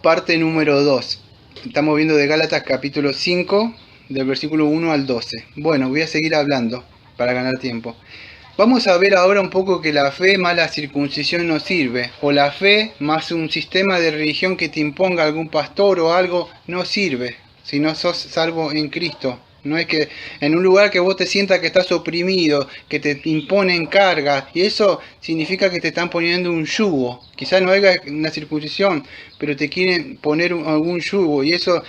parte número 2. Estamos viendo de Gálatas capítulo 5, del versículo 1 al 12. Bueno, voy a seguir hablando para ganar tiempo. Vamos a ver ahora un poco que la fe más la circuncisión no sirve, o la fe más un sistema de religión que te imponga algún pastor o algo no sirve, si no sos salvo en Cristo. No es que en un lugar que vos te sientas que estás oprimido, que te imponen cargas, y eso significa que te están poniendo un yugo. Quizás no haya una circuncisión, pero te quieren poner algún yugo, y eso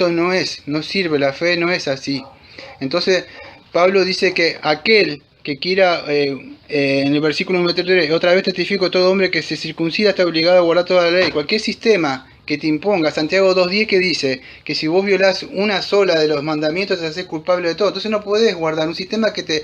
no sirve, la fe no es así. Entonces, Pablo dice que aquel que quiera, en el versículo número 3, otra vez testifico, todo hombre que se circuncida está obligado a guardar toda la ley. Cualquier sistema que te imponga, Santiago 2.10 que dice que si vos violás una sola de los mandamientos te haces culpable de todo. Entonces no podés guardar un sistema que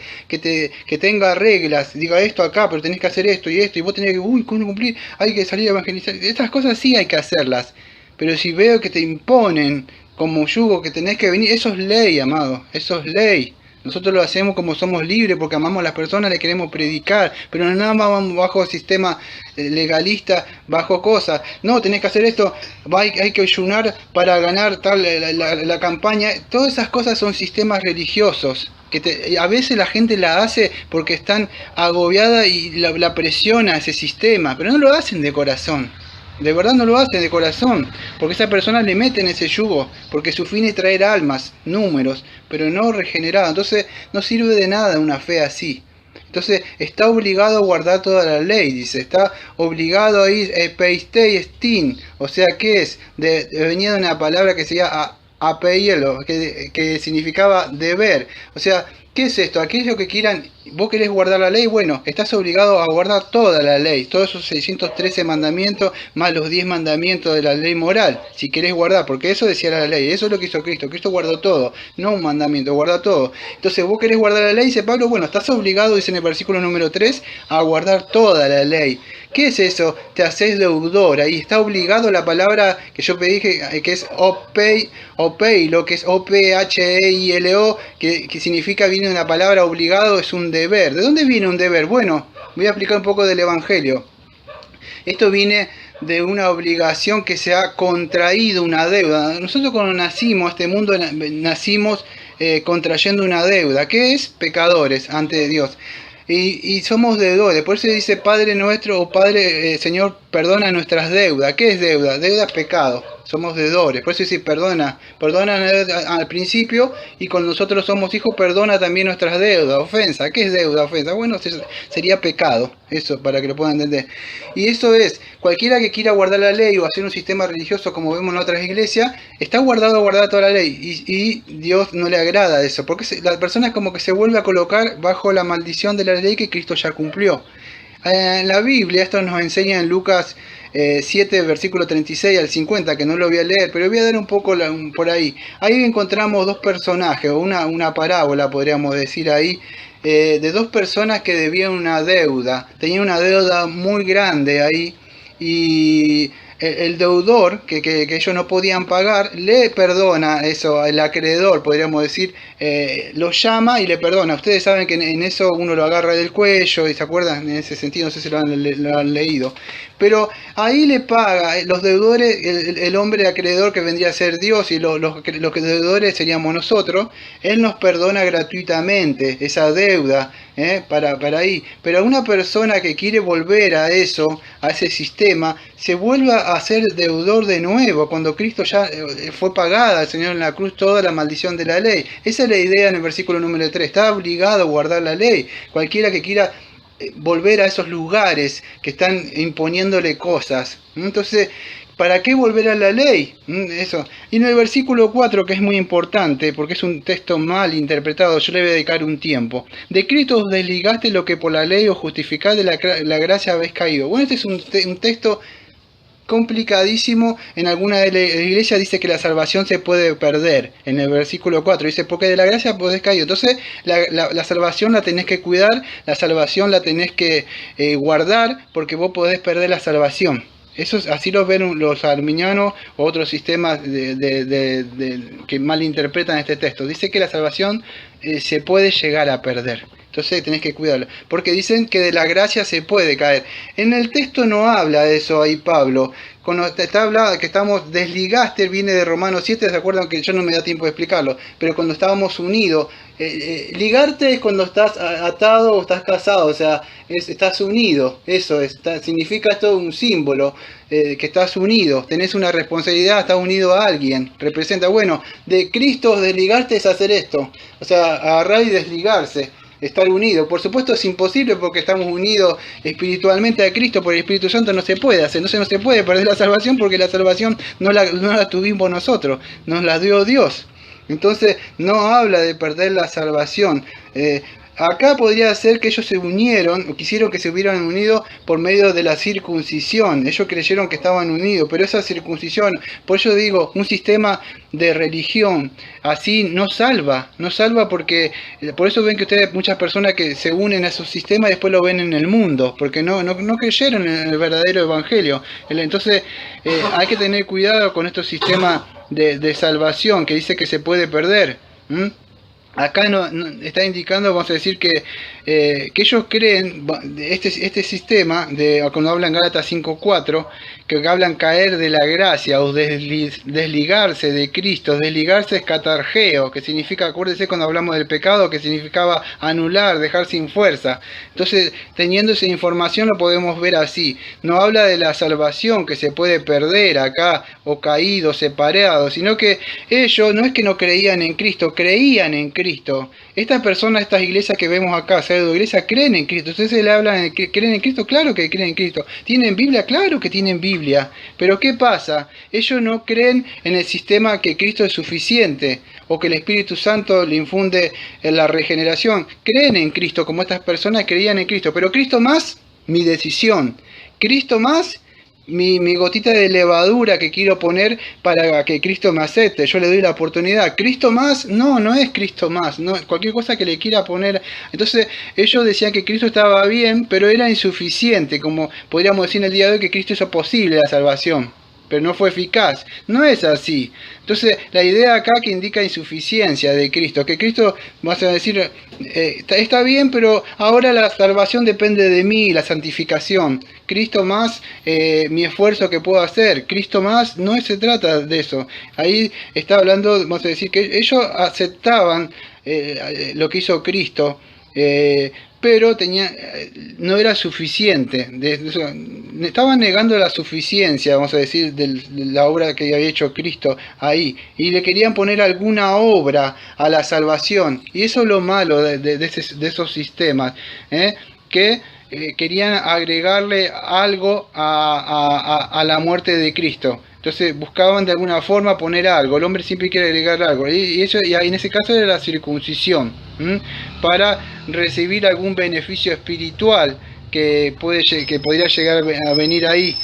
tenga reglas, diga esto acá, pero tenés que hacer esto, y vos tenés que cumplir, hay que salir a evangelizar. Estas cosas sí hay que hacerlas, pero si veo que te imponen como yugo que tenés que venir, eso es ley, amado, eso es ley. Nosotros lo hacemos como somos libres, porque amamos a las personas, le queremos predicar, pero no nada más bajo sistema legalista, bajo cosas. No, tenés que hacer esto, hay que ayunar para ganar tal la campaña. Todas esas cosas son sistemas religiosos, que a veces la gente la hace porque están agobiada y la presiona ese sistema, pero no lo hacen de corazón. De verdad no lo hacen de corazón, porque esa persona le mete en ese yugo, porque su fin es traer almas, números, pero no regenerado. Entonces no sirve de nada una fe así. Entonces está obligado a guardar toda la ley, dice, está obligado a ir peistei estin, o sea, ¿qué es? Venía de una palabra que se llama apeielo, que significaba deber, o sea, ¿qué es esto? Aquellos que quieran, vos querés guardar la ley, bueno, estás obligado a guardar toda la ley, todos esos 613 mandamientos, más los 10 mandamientos de la ley moral, si querés guardar, porque eso decía la ley, eso es lo que hizo Cristo, Cristo guardó todo, no un mandamiento, guardó todo. Entonces vos querés guardar la ley, dice Pablo, bueno, estás obligado, dice en el versículo número 3, a guardar toda la ley. ¿Qué es eso? Te haces deudor, ahí está obligado la palabra que yo pedí, que es opeilo, que es O-P-H-E-I-L-O, que significa, viene de una palabra obligado, es un deber. ¿De dónde viene un deber? Bueno, voy a explicar un poco del Evangelio. Esto viene de una obligación que se ha contraído una deuda. Nosotros cuando nacimos a este mundo, nacimos contrayendo una deuda, que es pecadores ante Dios. Y somos deudores, por eso dice Padre nuestro o Padre, Señor, perdona nuestras deudas. ¿Qué es deuda? Deuda es pecado, somos deudores, por eso dice perdona al principio, y cuando nosotros somos hijos, perdona también nuestras deudas. Ofensa, ¿qué es deuda? Ofensa, bueno, sería pecado, eso para que lo puedan entender. Y eso es, cualquiera que quiera guardar la ley o hacer un sistema religioso como vemos en otras iglesias, está guardado a guardar toda la ley, y Dios no le agrada eso, porque la persona es como que se vuelve a colocar bajo la maldición de la ley que Cristo ya cumplió. En la Biblia, esto nos enseña en Lucas 7, versículo 36 al 50, que no lo voy a leer, pero voy a dar un poco por ahí. Ahí encontramos dos personajes, o una parábola, podríamos decir ahí, de dos personas que debían una deuda. Tenían una deuda muy grande ahí, y el deudor, que ellos no podían pagar, le perdona eso, el acreedor, podríamos decir, lo llama y le perdona. Ustedes saben que en eso uno lo agarra del cuello, y se acuerdan en ese sentido, no sé si lo han leído. Pero ahí le paga, los deudores, el hombre acreedor que vendría a ser Dios, y los deudores seríamos nosotros, Él nos perdona gratuitamente esa deuda, para ahí. Pero una persona que quiere volver a eso, a ese sistema, se vuelve a ser deudor de nuevo, cuando Cristo ya fue pagada, el Señor en la cruz, toda la maldición de la ley. Esa es la idea en el versículo número 3, está obligado a guardar la ley. Cualquiera que quiera volver a esos lugares que están imponiéndole cosas. Entonces, ¿para qué volver a la ley? Eso. Y en el versículo 4, que es muy importante, porque es un texto mal interpretado, yo le voy a dedicar un tiempo. De Cristo os desligaste lo que por la ley os justificáis, de la gracia habéis caído. Bueno, este es un texto complicadísimo. En alguna de las iglesias dice que la salvación se puede perder. En el versículo 4 dice, porque de la gracia podés caer. Entonces la salvación la tenés que cuidar, la salvación la tenés que guardar, porque vos podés perder la salvación. Eso así lo ven los arminianos o otros sistemas que malinterpretan este texto. Dice que la salvación se puede llegar a perder. Entonces tenés que cuidarlo. Porque dicen que de la gracia se puede caer. En el texto no habla de eso ahí Pablo. Cuando está hablando que estamos desligaste, viene de Romanos 7, ¿se acuerdan? Que yo no me da tiempo de explicarlo. Pero cuando estábamos unidos, ligarte es cuando estás atado o estás casado, o sea, estás unido. Eso significa esto un símbolo, que estás unido, tenés una responsabilidad, estás unido a alguien. Representa, bueno, de Cristo desligarte es hacer esto. O sea, agarrar y desligarse. Estar unido. Por supuesto es imposible porque estamos unidos espiritualmente a Cristo por el Espíritu Santo, no se puede hacer, no se puede perder la salvación porque la salvación no la tuvimos nosotros, nos la dio Dios. Entonces no habla de perder la salvación. Acá podría ser que ellos se unieron, o quisieron que se hubieran unido por medio de la circuncisión. Ellos creyeron que estaban unidos, pero esa circuncisión, por eso digo, un sistema de religión así no salva porque, por eso ven que ustedes, muchas personas que se unen a su sistema y después lo ven en el mundo, porque no creyeron en el verdadero evangelio. Entonces hay que tener cuidado con estos sistemas de salvación que dice que se puede perder. Acá no está indicando, vamos a decir que ellos creen, este sistema, cuando hablan Gálatas 5.4, que hablan caer de la gracia o desligarse de Cristo. Desligarse es catargeo, que significa, acuérdense cuando hablamos del pecado, que significaba anular, dejar sin fuerza. Entonces, teniendo esa información lo podemos ver así. No habla de la salvación que se puede perder acá, o caído, separado, sino que ellos no es que no creían en Cristo, creían en Cristo. Estas personas, estas iglesias que vemos acá, pseudo iglesias, creen en Cristo. Entonces se le hablan, ¿creen en Cristo? Claro que creen en Cristo. ¿Tienen Biblia? Claro que tienen Biblia. Pero ¿qué pasa? Ellos no creen en el sistema que Cristo es suficiente o que el Espíritu Santo le infunde en la regeneración. Creen en Cristo como estas personas creían en Cristo. Pero Cristo más, mi decisión. Cristo más, mi gotita de levadura que quiero poner para que Cristo me acepte. Yo le doy la oportunidad. ¿Cristo más? No es Cristo más. No, cualquier cosa que le quiera poner. Entonces ellos decían que Cristo estaba bien, pero era insuficiente. Como podríamos decir en el día de hoy que Cristo hizo posible la salvación, pero no fue eficaz. No es así. Entonces, la idea acá que indica insuficiencia de Cristo, que Cristo, vamos a decir, está bien, pero ahora la salvación depende de mí, la santificación. Cristo más mi esfuerzo que puedo hacer. Cristo más, no se trata de eso. Ahí está hablando, vamos a decir, que ellos aceptaban lo que hizo Cristo, pero no era suficiente. Estaban negando la suficiencia, vamos a decir, de la obra que había hecho Cristo ahí, y le querían poner alguna obra a la salvación. Y eso es lo malo de esos sistemas, que querían agregarle algo a la muerte de Cristo. Entonces buscaban de alguna forma poner algo. El hombre siempre quiere agregar algo. Y en ese caso era la circuncisión, para recibir algún beneficio espiritual que podría llegar a venir ahí.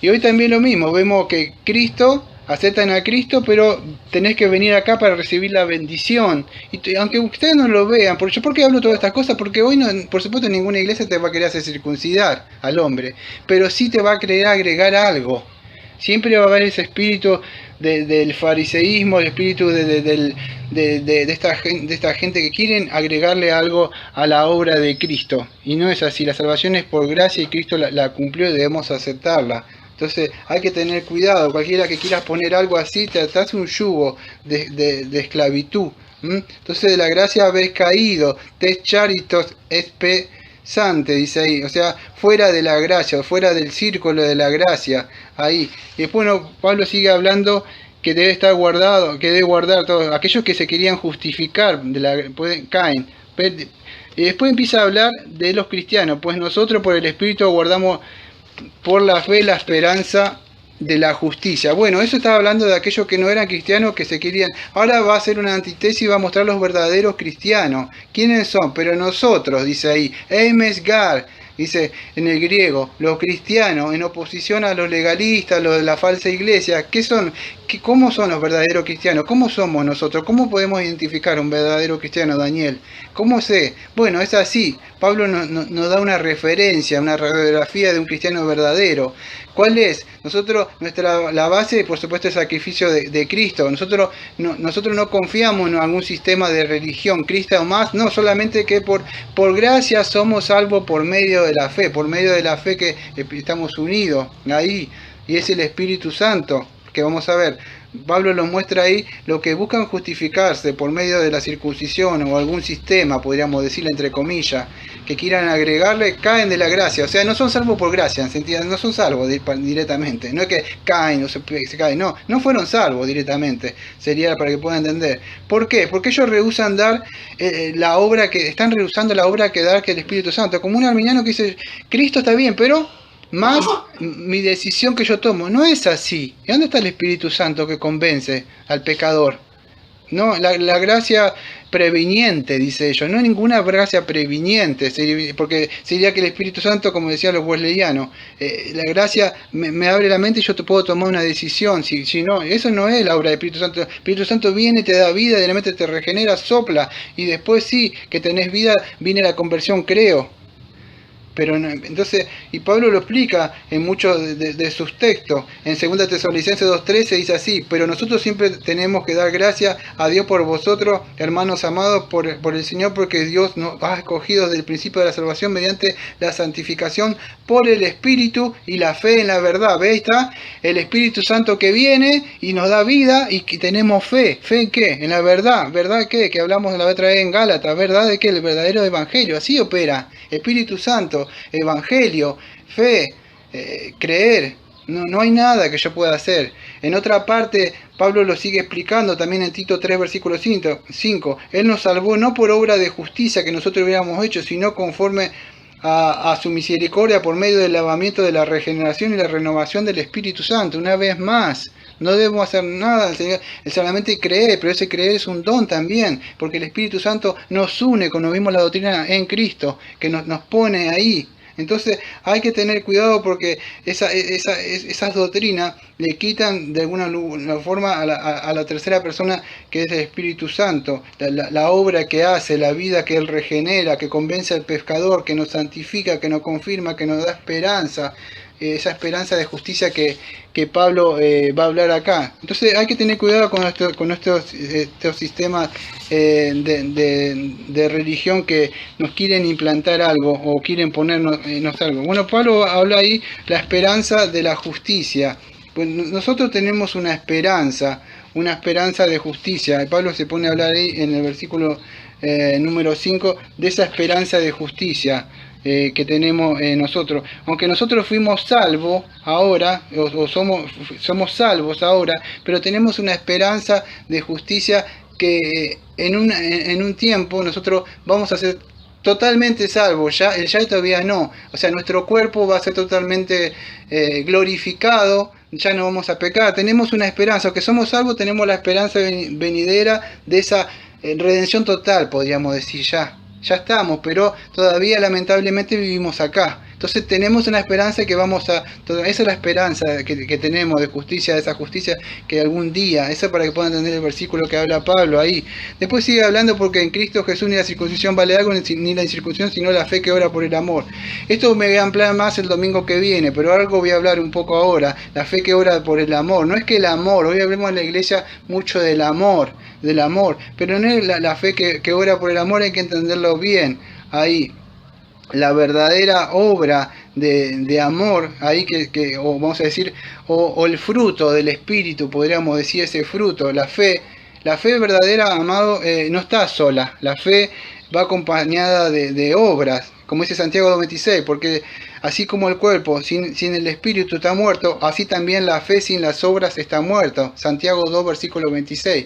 Y hoy también lo mismo. Vemos que Cristo, aceptan a Cristo, pero tenés que venir acá para recibir la bendición. Y aunque ustedes no lo vean, ¿por qué hablo todas estas cosas? Porque hoy, por supuesto, ninguna iglesia te va a querer hacer circuncidar al hombre, pero sí te va a querer agregar algo. Siempre va a haber ese espíritu del fariseísmo, el espíritu de esta gente que quieren agregarle algo a la obra de Cristo. Y no es así, la salvación es por gracia y Cristo la cumplió y debemos aceptarla. Entonces hay que tener cuidado, cualquiera que quiera poner algo así te hace un yugo de esclavitud. Entonces de la gracia habéis caído, tes charitos espesante, dice ahí, o sea, fuera de la gracia, fuera del círculo de la gracia, ahí. Y después Pablo sigue hablando que debe estar guardado, que debe guardar todos aquellos que se querían justificar, caen. Y después empieza a hablar de los cristianos, pues nosotros por el Espíritu guardamos por la fe la esperanza de la justicia. Bueno, eso estaba hablando de aquellos que no eran cristianos, que se querían. Ahora va a hacer una antítesis y va a mostrar los verdaderos cristianos. ¿Quiénes son? Pero nosotros, dice ahí, Eimesgar, dice en el griego, los cristianos, en oposición a los legalistas, los de la falsa iglesia. ¿Qué son? ¿Cómo son los verdaderos cristianos? ¿Cómo somos nosotros? ¿Cómo podemos identificar un verdadero cristiano, Daniel? ¿Cómo sé? Bueno, es así. Pablo nos da una referencia, una radiografía de un cristiano verdadero. ¿Cuál es? La base, por supuesto, es el sacrificio de Cristo. Nosotros no confiamos en algún sistema de religión, Cristo o más, no, solamente que por gracia somos salvos por medio de la fe que estamos unidos ahí, y es el Espíritu Santo, que vamos a ver. Pablo nos muestra ahí lo que buscan justificarse por medio de la circuncisión o algún sistema, podríamos decirle entre comillas, que quieran agregarle, caen de la gracia. O sea, no son salvos por gracia, no son salvos directamente. No es que caen o se caen, no fueron salvos directamente. Sería para que puedan entender. ¿Por qué? Porque ellos rehúsan dar están rehusando la obra que da que el Espíritu Santo. Como un arminiano que dice, Cristo está bien, pero más mi decisión que yo tomo. No es así. ¿Y dónde está el Espíritu Santo que convence al pecador? No, la gracia previniente, dice ellos. No hay ninguna gracia previniente, porque sería que el Espíritu Santo, como decían los wesleyanos, la gracia me abre la mente y yo te puedo tomar una decisión. Si no, eso no es la obra del Espíritu Santo. El Espíritu Santo viene, te da vida, de la mente te regenera, sopla, y después sí, que tenés vida, viene la conversión, creo. Pero no, entonces, y Pablo lo explica en muchos de sus textos. En 2 Tesalonicenses 2:13 dice así: pero nosotros siempre tenemos que dar gracias a Dios por vosotros, hermanos amados, por el Señor, porque Dios nos ha escogido desde el principio de la salvación mediante la santificación por el Espíritu y la fe en la verdad. ¿Veis? Está el Espíritu Santo que viene y nos da vida, y que tenemos fe. ¿Fe en qué? En la verdad. ¿Verdad qué? Que hablamos la otra vez en Gálatas. ¿Verdad de qué? El verdadero evangelio. Así opera. Espíritu Santo, evangelio, fe, creer. No hay nada que yo pueda hacer. En otra parte, Pablo lo sigue explicando también en Tito 3, versículo 5. Él nos salvó no por obra de justicia que nosotros hubiéramos hecho, sino conforme a su misericordia por medio del lavamiento de la regeneración y la renovación del Espíritu Santo. Una vez más, no debemos hacer nada, el solamente creer, pero ese creer es un don también, porque el Espíritu Santo nos une, cuando vimos la doctrina en Cristo, que nos pone ahí. Entonces hay que tener cuidado, porque esas doctrinas le quitan de alguna forma a la tercera persona, que es el Espíritu Santo, la obra que hace, la vida que Él regenera, que convence al pescador, que nos santifica, que nos confirma, que nos da esperanza. Esa esperanza de justicia que Pablo va a hablar acá. Entonces hay que tener cuidado con estos sistemas de religión que nos quieren implantar algo o quieren ponernos algo. Bueno, Pablo habla ahí la esperanza de la justicia. Pues nosotros tenemos una esperanza de justicia. Pablo se pone a hablar ahí en el versículo número 5 de esa esperanza de justicia que tenemos nosotros. Aunque nosotros fuimos salvos ahora, o somos salvos ahora, pero tenemos una esperanza de justicia que en un tiempo nosotros vamos a ser totalmente salvos. El ya todavía no. O sea, nuestro cuerpo va a ser totalmente glorificado, ya no vamos a pecar. Tenemos una esperanza, aunque somos salvos, tenemos la esperanza venidera de esa redención total, podríamos decir ya. Ya estamos, pero todavía lamentablemente vivimos acá. Entonces tenemos una esperanza que esa es la esperanza que tenemos de justicia, de esa justicia que algún día, eso para que puedan entender el versículo que habla Pablo ahí. Después sigue hablando, porque en Cristo Jesús ni la circuncisión vale algo, ni la incircuncisión, sino la fe que obra por el amor. Esto me voy a ampliar más el domingo que viene, pero algo voy a hablar un poco ahora, la fe que obra por el amor. No es que el amor, hoy hablemos en la iglesia mucho del amor, pero no es la fe que obra por el amor, hay que entenderlo bien ahí. La verdadera obra de amor, ahí o vamos a decir, o el fruto del Espíritu, podríamos decir, ese fruto, la fe verdadera, amado, no está sola. La fe va acompañada de obras, como dice Santiago 2:26, porque así como el cuerpo sin el Espíritu está muerto, así también la fe sin las obras está muerta. Santiago 2, versículo 26.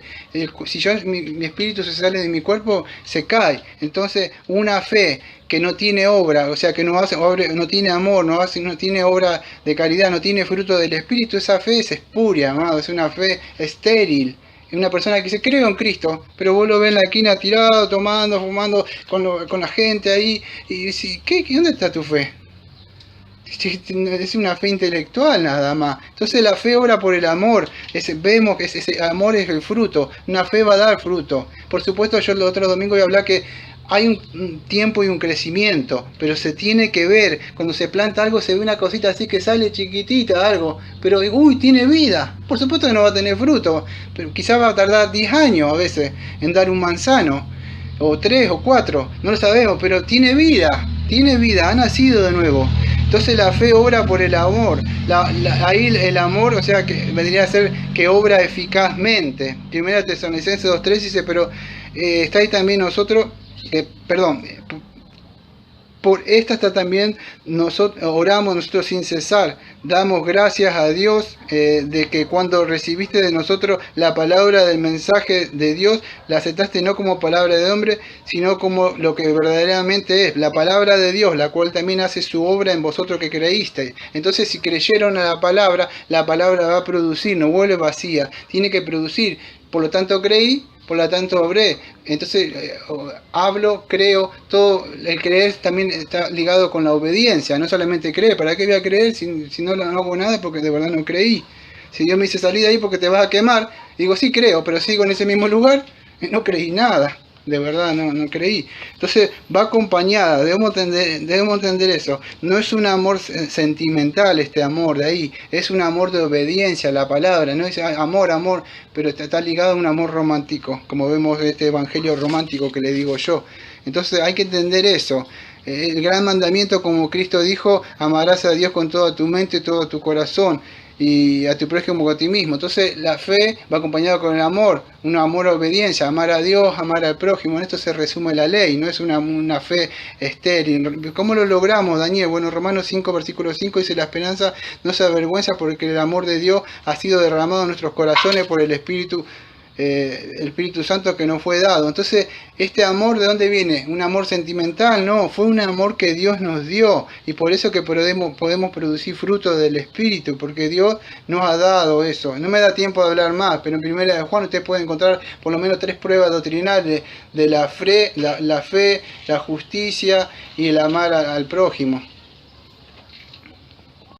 Si mi espíritu se sale de mi cuerpo, se cae. Entonces, una fe que no tiene obra, o sea, que no tiene amor, no tiene obra de caridad, no tiene fruto del Espíritu, esa fe es espuria, amado, es una fe estéril. Una persona que dice, creo en Cristo, pero vos lo ves en la esquina tirado, tomando, fumando con la gente ahí, y decís, ¿dónde está tu fe? Es una fe intelectual nada más. Entonces la fe obra por el amor. Vemos que ese amor es el fruto. Una fe va a dar fruto. Por supuesto, yo el otro domingo voy a hablar que hay un tiempo y un crecimiento, pero se tiene que ver. Cuando se planta algo se ve una cosita así que sale chiquitita, algo, pero uy, tiene vida. Por supuesto que no va a tener fruto, pero quizás va a tardar 10 años a veces en dar un manzano, o 3 o 4, no lo sabemos, pero tiene vida, ha nacido de nuevo. Entonces la fe obra por el amor. Ahí el amor, o sea, que vendría a ser que obra eficazmente. Primera Tesalonicenses 2:3 dice, pero está ahí también nosotros, por esta está también nosotros oramos nosotros sin cesar. Damos gracias a Dios de que cuando recibiste de nosotros la palabra del mensaje de Dios, la aceptaste no como palabra de hombre, sino como lo que verdaderamente es, la palabra de Dios, la cual también hace su obra en vosotros que creísteis. Entonces, si creyeron a la palabra va a producir, no vuelve vacía, tiene que producir. Por lo tanto, creí, por lo tanto obré. Entonces hablo, creo, todo el creer también está ligado con la obediencia, no solamente creer. ¿Para qué voy a creer si no hago nada porque de verdad no creí? Si Dios me dice salí de ahí porque te vas a quemar, digo sí creo, pero sigo en ese mismo lugar, no creí nada. De verdad no creí. Entonces va acompañada, debemos entender eso. No es un amor sentimental este amor de ahí, es un amor de obediencia a la palabra. No es amor, pero está ligado a un amor romántico, como vemos este evangelio romántico que le digo yo. Entonces hay que entender eso. El gran mandamiento, como Cristo dijo, amarás a Dios con toda tu mente y todo tu corazón, y a tu prójimo como a ti mismo. Entonces la fe va acompañada con el amor, un amor a obediencia, amar a Dios, amar al prójimo. En esto se resume la ley, no es una fe estéril. ¿Cómo lo logramos, Daniel? Bueno, Romanos 5, versículo 5 dice, la esperanza no se avergüenza porque el amor de Dios ha sido derramado en nuestros corazones por el Espíritu Santo que nos fue dado. Entonces, este amor, ¿de dónde viene? ¿Un amor sentimental? No, fue un amor que Dios nos dio, y por eso que podemos producir frutos del Espíritu, porque Dios nos ha dado eso. No me da tiempo de hablar más, pero en Primera de Juan usted puede encontrar por lo menos 3 pruebas doctrinales de la fe, la justicia y el amar al prójimo.